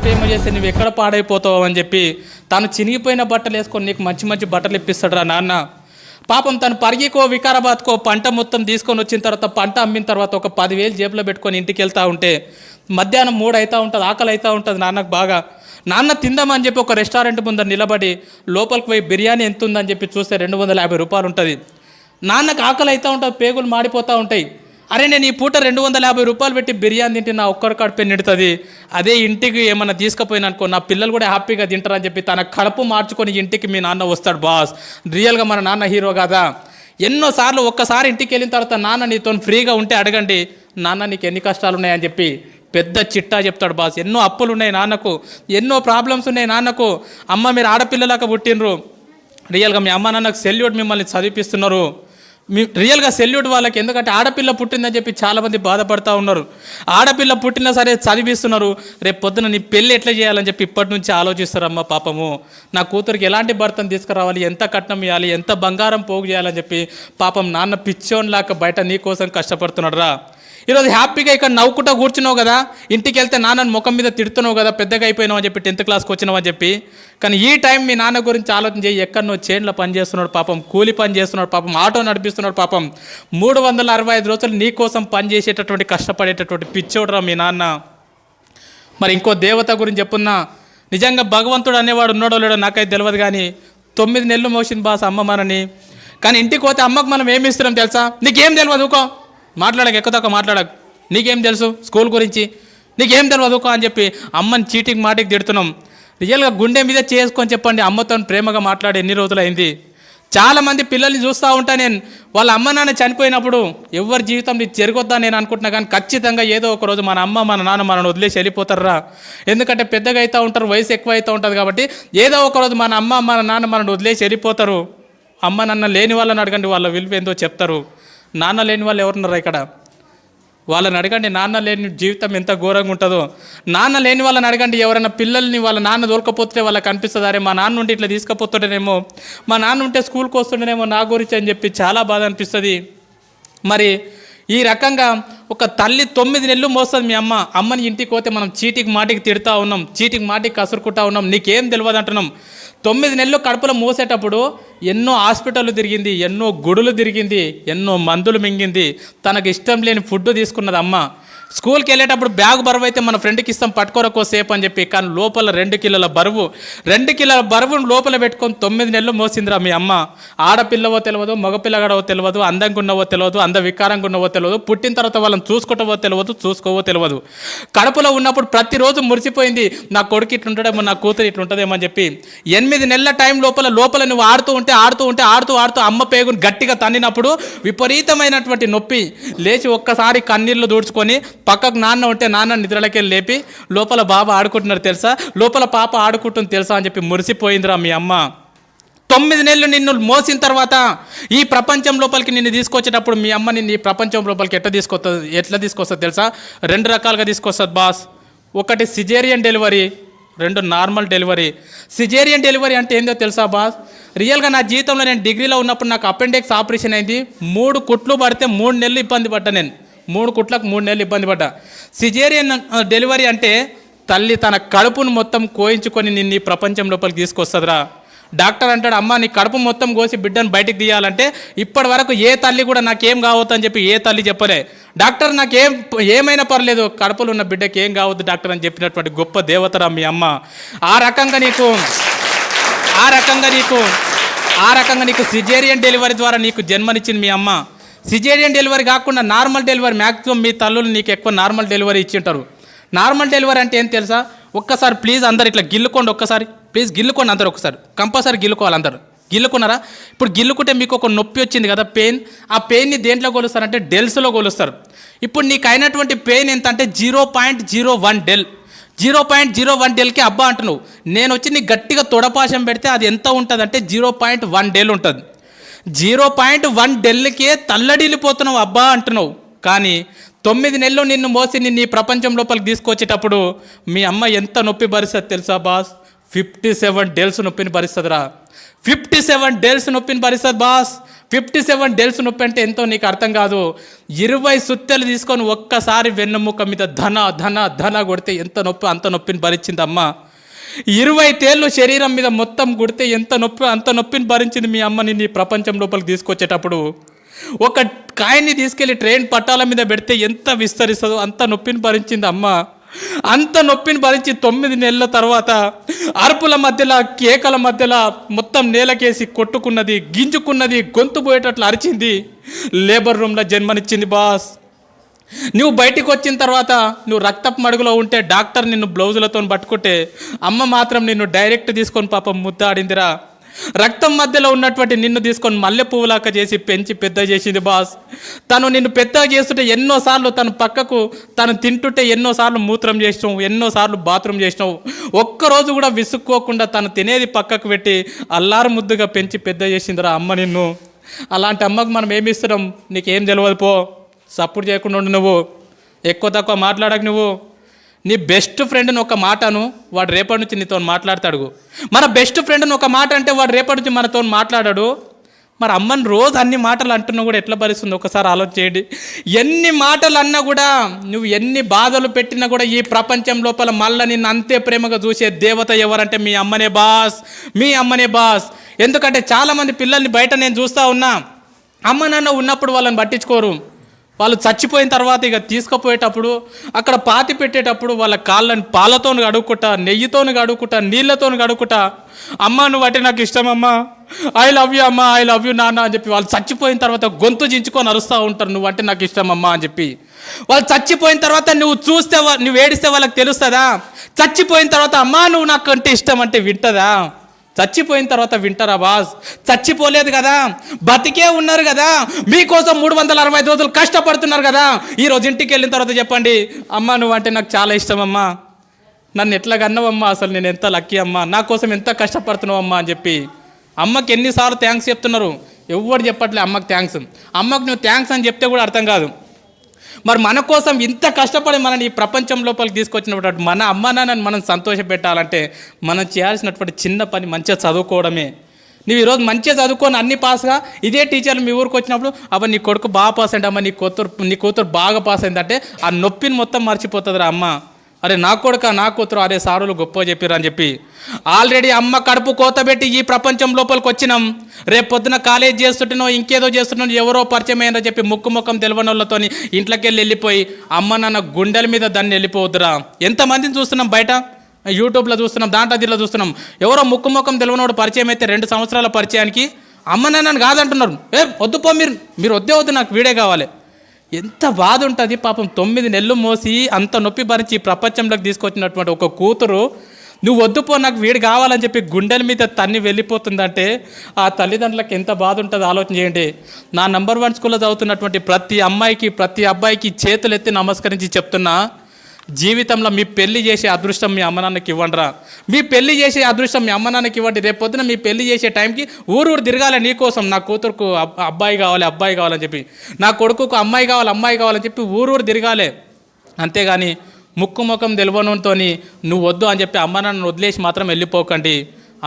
ప్రేమ చేస్తే నువ్వు ఎక్కడ పాడైపోతావు అని చెప్పి తను చినిగిపోయిన బట్టలు వేసుకొని నీకు మంచి మంచి బట్టలు ఇప్పిస్తాడు రా నాన్న. పాపం తను పరిగికో వికారాబాద్కో పంట మొత్తం తీసుకొని వచ్చిన తర్వాత పంట అమ్మిన తర్వాత ఒక 10,000 జేబులో పెట్టుకొని ఇంటికి వెళ్తూ ఉంటే మధ్యాహ్నం 3 అవుతూ ఉంటుంది, ఆకలి అవుతూ ఉంటుంది నాన్నకు బాగా. నాన్న తిందామని చెప్పి ఒక రెస్టారెంట్ ముందర నిలబడి లోపలికి పోయి బిర్యానీ ఎంత ఉందని చెప్పి చూస్తే 250 రూపాయలు ఉంటుంది. నాన్నకు ఆకలి అవుతూ ఉంటుంది, పేగులు మాడిపోతూ ఉంటాయి. అరే నేను ఈ పూట 250 రూపాయలు పెట్టి బిర్యానీ తింటే నా ఒక్కరి కడుపు నిండుతుంది, అదే ఇంటికి ఏమన్నా తీసుకుపోయినా అనుకో నా పిల్లలు కూడా హ్యాపీగా తింటారని చెప్పి తన కడుపు మార్చుకొని ఇంటికి మీ నాన్న వస్తాడు బాస్. రియల్గా మన నాన్న హీరో కాదా? ఎన్నోసార్లు ఒక్కసారి ఇంటికి వెళ్ళిన తర్వాత నాన్న నీతో ఫ్రీగా ఉంటే అడగండి, నాన్న నీకు ఎన్ని కష్టాలు ఉన్నాయని చెప్పి పెద్ద చిట్టా చెప్తాడు బాస్. ఎన్నో అప్పులు ఉన్నాయి నాన్నకు, ఎన్నో ప్రాబ్లమ్స్ ఉన్నాయి నాన్నకు. అమ్మ మీరు ఆడపిల్లలాగా పుట్టినరు, రియల్గా మీ అమ్మ నాన్నకు సెల్యూట్, మిమ్మల్ని చదివిపిస్తున్నారు. రియల్గా సెల్యూట్ వాళ్ళకి, ఎందుకంటే ఆడపిల్ల పుట్టిందని చెప్పి చాలామంది బాధపడుతూ ఉన్నారు. ఆడపిల్ల పుట్టినా సరే చదివిస్తున్నారు, రేపు పొద్దున నీ పెళ్ళి ఎట్లా చేయాలని చెప్పి ఇప్పటి నుంచి ఆలోచిస్తారమ్మ. పాపము నా కూతురికి ఎలాంటి భర్తను తీసుకురావాలి, ఎంత కట్నం ఇవ్వాలి, ఎంత బంగారం పోగు చేయాలని చెప్పి పాపం నాన్న పిచ్చోన్లాగా బయట నీ కోసం కష్టపడుతున్నాడు రా. ఈరోజు హ్యాపీగా ఇక్కడ నవ్వుకుంటూ కూర్చున్నావు కదా, ఇంటికి వెళ్తే నాన్నని ముఖం మీద తిడుతున్నావు కదా, పెద్దగా అయిపోయినావు అని చెప్పి 10th క్లాస్కి వచ్చినావు అని చెప్పి. కానీ ఈ టైం మీ నాన్న గురించి ఆలోచన చేయి. ఎక్కడనో చేన్లో పని చేస్తున్నాడు పాపం, కూలి పని చేస్తున్నాడు పాపం, ఆటో నడిపిస్తున్నాడు పాపం. 365 రోజులు నీ కోసం పని చేసేటటువంటి కష్టపడేటటువంటి పిచ్చోడరా మీ నాన్న. మరి ఇంకో దేవత గురించి చెప్పున్నా, నిజంగా భగవంతుడు అనేవాడు ఉన్నాడో లేడో నాకైతే తెలియదు, కానీ 9 నెలలు మోసింది బాస్ అమ్మ మనని. కానీ ఇంటికి పోతే అమ్మకు మనం ఏమి ఇస్తున్నాం తెలుసా? నీకేం తెలియదు ఊకో, మాట్లాడక ఎక్కువ తక్కువ మాట్లాడక, నీకేం తెలుసు స్కూల్ గురించి, నీకేం తెలియదు అని చెప్పి అమ్మని చీటికి మాటికి తిడుతున్నాం. రియల్గా గుండె మీద చేసుకొని చెప్పండి, అమ్మతో ప్రేమగా మాట్లాడి ఎన్ని రోజులైంది. చాలామంది పిల్లల్ని చూస్తూ ఉంటా నేను, వాళ్ళ అమ్మ నాన్న చనిపోయినప్పుడు ఎవరి జీవితం ఇది జరగొద్దా నేను అనుకుంటున్నా, కానీ ఖచ్చితంగా ఏదో ఒక రోజు మన అమ్మ మన నాన్న మనల్ని వదిలేసి వెళ్ళిపోతారా. ఎందుకంటే పెద్దగా అవుతూ ఉంటారు, వయసు ఎక్కువ అవుతూ ఉంటుంది కాబట్టి ఏదో ఒక రోజు మన అమ్మ మన నాన్న మనల్ని వదిలేసి వెళ్ళిపోతారు. అమ్మ నాన్న లేని వాళ్ళని అడగండి, వాళ్ళ విలువ ఏందో చెప్తారు. నాన్న లేని వాళ్ళు ఎవరున్నారా ఇక్కడ? వాళ్ళని అడగండి, నాన్న లేని జీవితం ఎంత ఘోరంగా ఉంటుందో. నాన్న లేని వాళ్ళని అడగండి, ఎవరైనా పిల్లల్ని వాళ్ళ నాన్న దొరకపోతే వాళ్ళకి అనిపిస్తుంది, అరే మా నాన్న ఉంటే ఇట్లా తీసుకుపోతుంటేనేమో, మా నాన్న ఉంటే స్కూల్కి వస్తుంటేనేమో నా గురించి అని చెప్పి చాలా బాధ అనిపిస్తుంది. మరి ఈ రకంగా ఒక తల్లి 9 నెలలు మోస్తుంది మీ అమ్మని ఇంటికి పోతే మనం చీటికి మాటికి తిడుతూ ఉన్నాం, చీటికి మాటికి కసురుకుంటా ఉన్నాం, నీకేం తెలియదు అంటున్నాం. 9 నెలలు కడుపులో మోసేటప్పుడు ఎన్నో హాస్పిటళ్ళు తిరిగింది, ఎన్నో గుడులు తిరిగింది, ఎన్నో మందులు మింగింది, తనకు ఇష్టం లేని ఫుడ్ తీసుకున్నది అమ్మ. స్కూల్కి వెళ్ళేటప్పుడు బ్యాగ్ బరువు అయితే మన ఫ్రెండ్కి ఇస్తాం పట్టుకోరకో సేపు అని చెప్పి, కానీ లోపల 2 కిలోల బరువును లోపల పెట్టుకొని 9 నెలలు మోసిందిరా మీ అమ్మ. ఆడపిల్లవో తెలియదు, మగపిల్లగాడవో తెలియదు, అందంగా ఉన్నవో తెలియదు, వికారంగా ఉన్నవో తెలియదు, పుట్టిన తర్వాత వాళ్ళని చూసుకుంటావో తెలియదు, చూసుకోవో తెలియదు. కడుపులో ఉన్నప్పుడు ప్రతిరోజు మురిసిపోయింది, నా కొడుకు ఇట్లుంటాడేమో, నా కూతురు ఇట్లుంటుందేమో అని చెప్పి. 8 నెలల టైం లోపల నువ్వు ఆడుతూ ఉంటే అమ్మ పేగుని గట్టిగా తన్నినప్పుడు విపరీతమైనటువంటి నొప్పి. లేచి ఒక్కసారి కన్నీళ్ళు దూడ్చుకొని పక్కకు నాన్న ఉంటే నాన్న నిద్రలకెళ్ళి లేపి లోపల బాబా ఆడుకుంటున్నారు తెలుసా, లోపల పాప ఆడుకుంటుంది తెలుసా అని చెప్పి మురిసిపోయిందిరా మీ అమ్మ. 9 నెలలు నిన్ను మోసిన తర్వాత ఈ ప్రపంచం లోపలికి నిన్ను తీసుకొచ్చేటప్పుడు మీ అమ్మ నిన్ను ఈ ప్రపంచం లోపలికి ఎట్లా తీసుకొస్తుంది తెలుసా? 2 రకాలుగా తీసుకొస్తుంది బాస్. ఒకటి caesarean delivery, 2 normal delivery. Caesarean delivery అంటే ఏందో తెలుసా బాస్? రియల్గా నా జీవితంలో నేను డిగ్రీలో ఉన్నప్పుడు నాకు అపెండిక్స్ ఆపరేషన్ అయింది. 3 కుట్లు పడితే 3 నెలలు ఇబ్బంది పడ్డా నేను, 3 కుట్లకు 3 నెలలు ఇబ్బంది పడ్డా. సిజేరియన్ డెలివరీ అంటే తల్లి తన కడుపును మొత్తం కోయించుకొని నిన్ను ఈ ప్రపంచం లోపలికి తీసుకొస్తుందిరా. డాక్టర్ అంటాడు, అమ్మ నీ కడుపు మొత్తం కోసి బిడ్డను బయటికి తీయాలంటే ఇప్పటి వరకు ఏ తల్లి కూడా నాకేం కావద్దు అని చెప్పి ఏ తల్లి చెప్పలే. డాక్టర్ ఏమైనా పర్లేదు, కడుపులో ఉన్న బిడ్డకి ఏం కావద్దు డాక్టర్ అని చెప్పినటువంటి గొప్ప దేవతరా మీ అమ్మ. ఆ రకంగా నీకు సిజేరియన్ డెలివరీ ద్వారా నీకు జన్మనిచ్చింది మీ అమ్మ. సిజేరియన్ డెలివరీ కాకుండా నార్మల్ డెలివరీ, మ్యాక్సిమం మీ తల్లులు నీకు ఎక్కువ నార్మల్ డెలివరీ ఇచ్చింటారు. నార్మల్ డెలివరీ అంటే ఏం తెలుసా? ఒక్కసారి ప్లీజ్ అందరు ఇట్లా గిల్లుకోండి, ఒక్కసారి ప్లీజ్ గిల్లుకోండి అందరు, ఒకసారి కంపల్సరీ గిల్లుకోవాలి అందరు. గిల్లుకున్నారా? ఇప్పుడు గిల్లుకుంటే మీకు ఒక నొప్పి వచ్చింది కదా, పెయిన్. ఆ పెయిన్ని దేంట్లో కొలుస్తారంటే డెల్స్లో కొలుస్తారు. ఇప్పుడు నీకు అయినటువంటి పెయిన్ ఎంత అంటే 0.01 డెల్. 0.01 డెల్కి అబ్బా అంటున్నావు. నేను వచ్చి నీకు గట్టిగా తొడపాశం పెడితే అది ఎంత ఉంటుంది అంటే 0.1 డెల్ ఉంటుంది. 0.1 డెల్కే తల్లడిల్లిపోతున్నావు అబ్బా అంటున్నావు. కానీ 9 నెలలు నిన్ను మోసి నిన్ను ఈ ప్రపంచం లోపలికి తీసుకొచ్చేటప్పుడు మీ అమ్మ ఎంత నొప్పి భరిస్తుంది తెలుసా బాస్? 57 డేస్ నొప్పిని భరిస్తుందిరా. 57 డేస్ నొప్పిని భరిస్తుంది బాస్. 57 డేస్ నొప్పి అంటే ఎంతో నీకు అర్థం కాదు. 20 సుత్తెలు తీసుకొని ఒక్కసారి వెన్నెముక మీద ధన ధన ధన కొడితే ఎంత నొప్పి అంత నొప్పిని భరించింది అమ్మ. 20 తేళ్ళు శరీరం మీద మొత్తం కొడితే ఎంత నొప్పి అంత నొప్పిని భరించింది మీ అమ్మని నీ ప్రపంచం లోపలికి తీసుకొచ్చేటప్పుడు. ఒక కాయన్ని తీసుకెళ్ళి ట్రైన్ పట్టాల మీద పెడితే ఎంత విస్తరిస్తుందో అంత నొప్పిని భరించింది అమ్మ. అంత నొప్పిని భరించి 9 నెలల తర్వాత అరుపుల మధ్యలో కేకల మధ్యలో మొత్తం నేలకేసి కొట్టుకున్నది, గింజుకున్నది, గొంతు పోయేటట్లు అరిచింది. లేబర్ రూమ్లో జన్మనిచ్చింది బాస్. నువ్వు బయటికి వచ్చిన తర్వాత నువ్వు రక్తపు మడుగులో ఉంటే డాక్టర్ నిన్ను బ్లౌజులతో పట్టుకుంటే అమ్మ మాత్రం నిన్ను డైరెక్ట్ తీసుకొని పాపం ముద్దాడిందిరా. రక్తం మధ్యలో ఉన్నటువంటి నిన్ను తీసుకొని మల్లె పువ్వులాక చేసి పెంచి పెద్ద చేసింది బాస్. తను నిన్ను పెద్దగా చేస్తుంటే ఎన్నోసార్లు తను పక్కకు తను తింటుంటే ఎన్నోసార్లు మూత్రం చేసినావు, ఎన్నోసార్లు బాత్రూమ్ చేసినావు. ఒక్కరోజు కూడా విసుక్కోకుండా తను తినేది పక్కకు పెట్టి అల్లారు ముద్దుగా పెంచి పెద్ద చేసిందిరా అమ్మ నిన్ను. అలాంటి అమ్మకు మనం ఏమి ఇస్తున్నాం? నీకేం తెలియదు పో. సపోర్ట్ చేయకుండా ఉండు. నువ్వు ఎక్కువ తక్కువ మాట్లాడకు. నువ్వు నీ బెస్ట్ ఫ్రెండ్ని ఒక మాటను వాడు రేపటి నుంచి నీతో మాట్లాడతాడు. మన బెస్ట్ ఫ్రెండ్ని ఒక మాట అంటే వాడు రేపటి నుంచి మనతో మాట్లాడాడు. మరి అమ్మని రోజు అన్ని మాటలు అంటున్నా కూడా ఎట్లా భరిస్తుంది ఒకసారి ఆలోచన చేయండి. ఎన్ని మాటలు అన్నా కూడా, నువ్వు ఎన్ని బాధలు పెట్టినా కూడా ఈ ప్రపంచం లోపల మళ్ళీ నిన్ను అంతే ప్రేమగా చూసే దేవత ఎవరంటే మీ అమ్మనే బాస్. మీ అమ్మనే బాస్. ఎందుకంటే చాలామంది పిల్లల్ని బయట నేను చూస్తూ ఉన్నా, అమ్మ నాన్న ఉన్నప్పుడు వాళ్ళని పట్టించుకోరు. వాళ్ళు చచ్చిపోయిన తర్వాత ఇక తీసుకుపోయేటప్పుడు అక్కడ పాతి పెట్టేటప్పుడు వాళ్ళ కాళ్ళని పాలతో కడుక్కుంటా, నెయ్యితో కడుక్కుంటా, నీళ్ళతో కడుక్కుంటా, అమ్మ నువ్వు అంటే నాకు ఇష్టం అమ్మ, ఐ లవ్ యూ అమ్మ, ఐ లవ్ యూ నాన్న అని చెప్పి వాళ్ళు చచ్చిపోయిన తర్వాత గొంతు చించుకొని అరుస్తూ ఉంటారు, నువ్వు అంటే నాకు ఇష్టం అమ్మ అని చెప్పి. వాళ్ళు చచ్చిపోయిన తర్వాత నువ్వు చూస్తే నువ్వు ఏడిస్తే వాళ్ళకి తెలుస్తుందా? చచ్చిపోయిన తర్వాత అమ్మ నువ్వు నాకు అంటే ఇష్టం అంటే వింటదా? చచ్చిపోయిన తర్వాత వింటారా బాస్? చచ్చిపోలేదు కదా, బతికే ఉన్నారు కదా, మీకోసం 365 రోజులు కష్టపడుతున్నారు కదా. ఈరోజు ఇంటికి వెళ్ళిన తర్వాత చెప్పండి, అమ్మ నువ్వు అంటే నాకు చాలా ఇష్టం అమ్మా, నన్ను ఎట్లా కన్నావమ్మా, అసలు నేను ఎంత లక్కీ అమ్మా, నా కోసం ఎంత కష్టపడుతున్నావు అమ్మా అని చెప్పి. అమ్మకి ఎన్నిసార్లు థ్యాంక్స్ చెప్తున్నారు, ఎవరు చెప్పట్లే అమ్మకి థ్యాంక్స్. అమ్మకు నువ్వు థ్యాంక్స్ అని చెప్తే కూడా అర్థం కాదు. మరి మన కోసం ఇంత కష్టపడి మనని ఈ ప్రపంచం లోపలికి తీసుకొచ్చినటువంటి మన అమ్మ నాన్నని మనం సంతోషపెట్టాలంటే మనం చేయాల్సినటువంటి చిన్న పని మంచిగా చదువుకోవడమే. నువ్వు ఈరోజు మంచిగా చదువుకొని అన్ని పాస్గా ఇదే టీచర్లు మీ ఊరికి వచ్చినప్పుడు అబ్బా నీ కొడుకు బాగా పాస్ అయింది అమ్మ, నీ కూతురు బాగా పాస్ అయిందంటే ఆ నొప్పిని మొత్తం మర్చిపోతుందిరా అమ్మ. అరే నా కొడుక నా కూతురు అరే సారులు గొప్ప చెప్పిర్రు అని చెప్పి. ఆల్రెడీ అమ్మ కడుపు కోతబెట్టి ఈ ప్రపంచం లోపలికి వచ్చినాం. రేపు పొద్దున కాలేజ్ చేస్తుంటేనో ఇంకేదో చేస్తున్నానో ఎవరో పరిచయం అయ్యారో చెప్పి ముఖం తెలియని వాళ్ళతో ఇంట్లోకి వెళ్ళిపోయి అమ్మ నాన్న గుండెల మీద దాన్ని వెళ్ళిపోవద్దురా. ఎంతమందిని చూస్తున్నాం బయట, యూట్యూబ్లో చూస్తున్నాం, దాంట్లో దీంట్లో చూస్తున్నాం. ఎవరో ముఖం తెలియనోడు పరిచయం అయితే 2 సంవత్సరాల పరిచయానికి అమ్మ నాన్నని కాదంటున్నారు. వద్దు పో, మీరు వద్దు నాకు వీడే కావాలి. ఎంత బాధ ఉంటుంది పాపం. 9 నెలలు మోసి అంత నొప్పి భరించి ఈ ప్రపంచంలోకి తీసుకొచ్చినటువంటి ఒక కూతురు నువ్వు వద్దుపో నాకు వీడు కావాలని చెప్పి గుండెల మీద తన్ని వెళ్ళిపోతుందంటే ఆ తల్లిదండ్రులకు ఎంత బాధ ఉంటుందో ఆలోచన చేయండి. నా నంబర్ 1 స్కూల్లో చదువుతున్నటువంటి ప్రతి అమ్మాయికి ప్రతి అబ్బాయికి చేతులెత్తి నమస్కరించి చెప్తున్నా, జీవితంలో మీ పెళ్లి చేసే అదృష్టం మీ అమ్మ నాన్నకి ఇవ్వండిరా. మీ పెళ్లి చేసే అదృష్టం మీ అమ్మ నాన్నకి ఇవ్వండి. రేపు పొద్దున మీ పెళ్లి చేసే టైంకి ఊరు తిరగాలి నీకోసం. నా కూతురుకు అబ్బాయి కావాలని చెప్పి, నా కొడుకుకు అమ్మాయి కావాలని చెప్పి ఊరు తిరగాలి. అంతేగాని ముఖం తెలియనుతో నువ్వు వద్దు అని చెప్పి అమ్మ నాన్నను వదిలేసి మాత్రం వెళ్ళిపోకండి.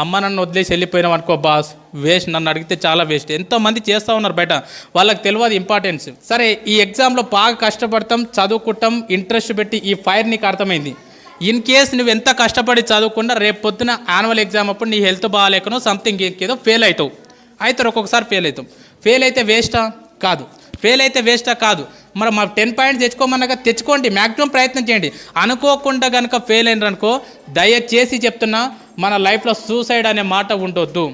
అమ్మ నన్ను వదిలేసి వెళ్ళిపోయినాం అనుకో బాస్, వేస్ట్. నన్ను అడిగితే చాలా వేస్ట్. ఎంతోమంది చేస్తూ ఉన్నారు బయట, వాళ్ళకి తెలియదు ఇంపార్టెన్స్. సరే ఈ ఎగ్జామ్లో బాగా కష్టపడతాం, చదువుకుంటాం, ఇంట్రెస్ట్ పెట్టి ఈ ఫైర్ నీకు అర్థమైంది. ఇన్ కేస్ నువ్వు ఎంత కష్టపడి చదువుకున్నా రేపు పొద్దున యాన్యువల్ ఎగ్జామ్ అప్పుడు నీ హెల్త్ బాగాలేకనో సంథింగ్ ఏదో ఫెయిల్ అవుతావు. అయితే ఒక్కొక్కసారి ఫెయిల్ అవుతాం. ఫెయిల్ అయితే వేస్టా కాదు. మరి మా 10 పాయింట్స్ తెచ్చుకోమన్నాక తెచ్చుకోండి, మ్యాక్సిమం ప్రయత్నం చేయండి. అనుకోకుండా కనుక ఫెయిల్ అయినారనుకో దయచేసి చెప్తున్నా, మన లైఫ్లో సూసైడ్ అనే మాట ఉండొద్దు.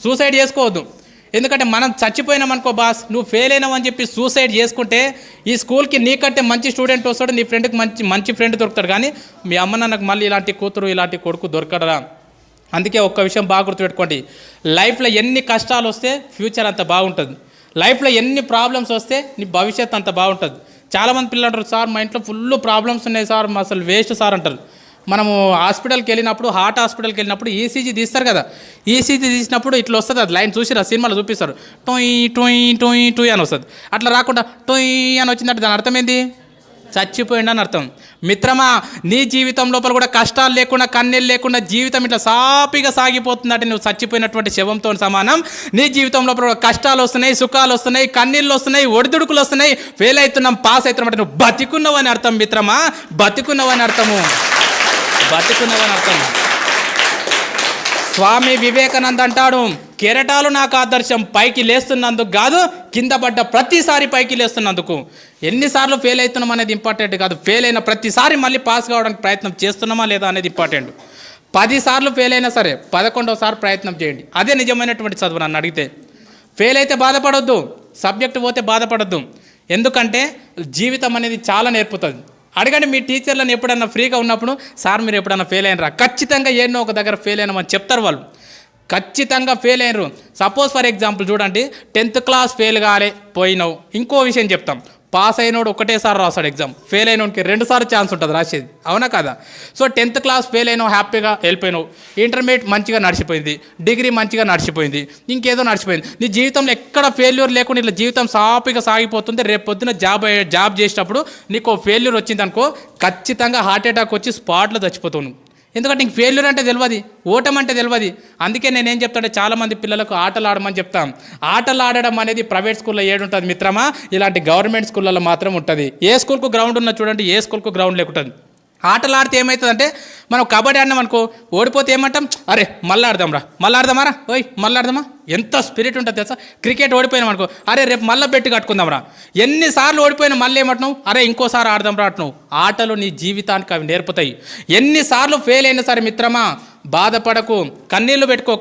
సూసైడ్ చేసుకోవద్దు. ఎందుకంటే మనం చచ్చిపోయినామనుకో బాస్, నువ్వు ఫెయిల్ అయినావని చెప్పి సూసైడ్ చేసుకుంటే ఈ స్కూల్కి నీకంటే మంచి స్టూడెంట్ వస్తాడు, నీ ఫ్రెండ్కి మంచి ఫ్రెండ్ దొరుకుతాడు. కానీ మీ అమ్మ నాన్నకు మళ్ళీ ఇలాంటి కూతురు ఇలాంటి కొడుకు దొరకడరా. అందుకే ఒక్క విషయం బాగా గుర్తుపెట్టుకోండి, లైఫ్లో ఎన్ని కష్టాలు వస్తే ఫ్యూచర్ అంత బాగుంటుంది. లైఫ్లో ఎన్ని ప్రాబ్లమ్స్ వస్తే నీ భవిష్యత్ అంత బాగుంటుంది. చాలామంది పిల్లలు అంటారు, సార్ మా ఇంట్లో ఫుల్ ప్రాబ్లమ్స్ ఉన్నాయి సార్, అసలు వేస్ట్ సార్ అంటారు. మనము హాస్పిటల్కి వెళ్ళినప్పుడు, హార్ట్ హాస్పిటల్కి వెళ్ళినప్పుడు ఈసీజీ తీస్తారు కదా, ఈసీజీ తీసినప్పుడు ఇట్లా వస్తుంది, అది లైన్ చూసిరా సినిమాలో చూపిస్తారు, టొయ్ టొయ్ టొయ్ టొయ్ అని వస్తుంది. అట్లా రాకుండా టొయ్ అని వచ్చిందంటే దాని అర్థం ఏంది? చచ్చిపోయిండని అర్థం. మిత్రమా, నీ జీవితం లోపల కూడా కష్టాలు లేకుండా కన్నీళ్ళు లేకుండా జీవితం ఇట్లా సాపిగా సాగిపోతుందంటే నువ్వు చచ్చిపోయినటువంటి శవంతో సమానం. నీ జీవితం లోపల కూడా కష్టాలు వస్తున్నాయి, సుఖాలు వస్తున్నాయి, కన్నీళ్ళు వస్తున్నాయి, ఒడిదుడుకులు వస్తున్నాయి, ఫెయిల్ అవుతున్నాం, పాస్ అవుతున్నాం అంటే నువ్వు బతికున్నావని అర్థం మిత్రమా, బతికున్నావని అర్థము, బతికున్నావని అర్థం. స్వామి వివేకానంద అంటాడు, కెరటాలు నాకు ఆదర్శం, పైకి లేస్తున్నందుకు కాదు, కింద పడ్డ ప్రతిసారి పైకి లేస్తున్నందుకు. ఎన్నిసార్లు ఫెయిల్ అవుతున్నాం అనేది ఇంపార్టెంట్ కాదు, ఫెయిల్ అయిన ప్రతిసారి మళ్ళీ పాస్ కావడానికి ప్రయత్నం చేస్తున్నామా లేదా అనేది ఇంపార్టెంట్. 10 సార్లు ఫెయిల్ అయినా సరే 11వ ప్రయత్నం చేయండి, అదే నిజమైనటువంటి చదువు. నన్ను అడిగితే ఫెయిల్ అయితే బాధపడొద్దు, సబ్జెక్టు పోతే బాధపడొద్దు, ఎందుకంటే జీవితం అనేది చాలా నేర్పుతుంది. అడగండి మీ టీచర్లను, ఎప్పుడన్నా ఫ్రీగా ఉన్నప్పుడు, సార్ మీరు ఎప్పుడన్నా ఫెయిల్ అయినరా? ఖచ్చితంగా ఏన్నో ఒక దగ్గర ఫెయిల్ అయినామని చెప్తారు వాళ్ళు, ఖచ్చితంగా ఫెయిల్ అయినరు. సపోజ్ ఫర్ ఎగ్జాంపుల్ చూడండి, 10th క్లాస్ ఫెయిల్ కాలే పోయినావు, ఇంకో విషయం చెప్తాం, పాస్ అయినోడు ఒకటేసారి రాస్తాడు ఎగ్జామ్, ఫెయిల్ అయినోడికి 2 సార్లు ఛాన్స్ ఉంటుంది రాసేది, అవునా కదా? సో 10th క్లాస్ ఫెయిల్ అయినావు, హ్యాపీగా వెళ్ళిపోయినావు, ఇంటర్మీడియట్ మంచిగా నడిచిపోయింది, డిగ్రీ మంచిగా నడిచిపోయింది, ఇంకేదో నడిచిపోయింది, నీ జీవితంలో ఎక్కడ ఫెయిల్యూర్ లేకుండా ఇట్లా జీవితం సాఫీగా సాగిపోతుంది. రేపు పొద్దున జాబ్ చేసేటప్పుడు నీకు ఫెయిల్యూర్ వచ్చింది అనుకో, ఖచ్చితంగా హార్ట్ అటాక్ వచ్చి స్పాట్లో చచ్చిపోతావు. ఎందుకంటే నీకు ఫెయిల్యూర్ అంటే తెలియదు, ఓటం అంటే తెలియదు. అందుకే నేనేం చెప్తానంటే చాలామంది పిల్లలకు ఆటలు ఆడమని చెప్తాం. ఆటలు ఆడడం అనేది ప్రైవేట్ స్కూల్లో ఏడుంటుంది మిత్రమా, ఇలాంటి గవర్నమెంట్ స్కూళ్ళలో మాత్రం ఉంటుంది. ఏ స్కూల్కు గ్రౌండ్ ఉన్నా చూడండి, ఏ స్కూల్కు గ్రౌండ్ లేకుంటుంది. ఆటలు ఆడితే ఏమవుతుందంటే, మనం కబడ్డీ ఆడినాం అనుకో, ఓడిపోతే ఏమంటాం, అరే మళ్ళీ ఆడదాంరా, మళ్ళీ ఆడదామారా, ఓయ్ మళ్ళీ ఆడదామా, ఎంత స్పిరిట్ ఉంటుంది తెలుసా. క్రికెట్ ఓడిపోయినాం అనుకో, అరే రేపు మళ్ళీ బెట్టి కట్టుకుందాంరా, ఎన్నిసార్లు ఓడిపోయినా మళ్ళీ ఏమంటున్నావు, అరే ఇంకోసారి ఆడదాంరా అంటున్నావు. ఆటలు నీ జీవితానికి అవి నేర్పుతాయి. ఎన్నిసార్లు ఫెయిల్ అయినా సరే మిత్రమా బాధపడకు, కన్నీళ్లు పెట్టుకో.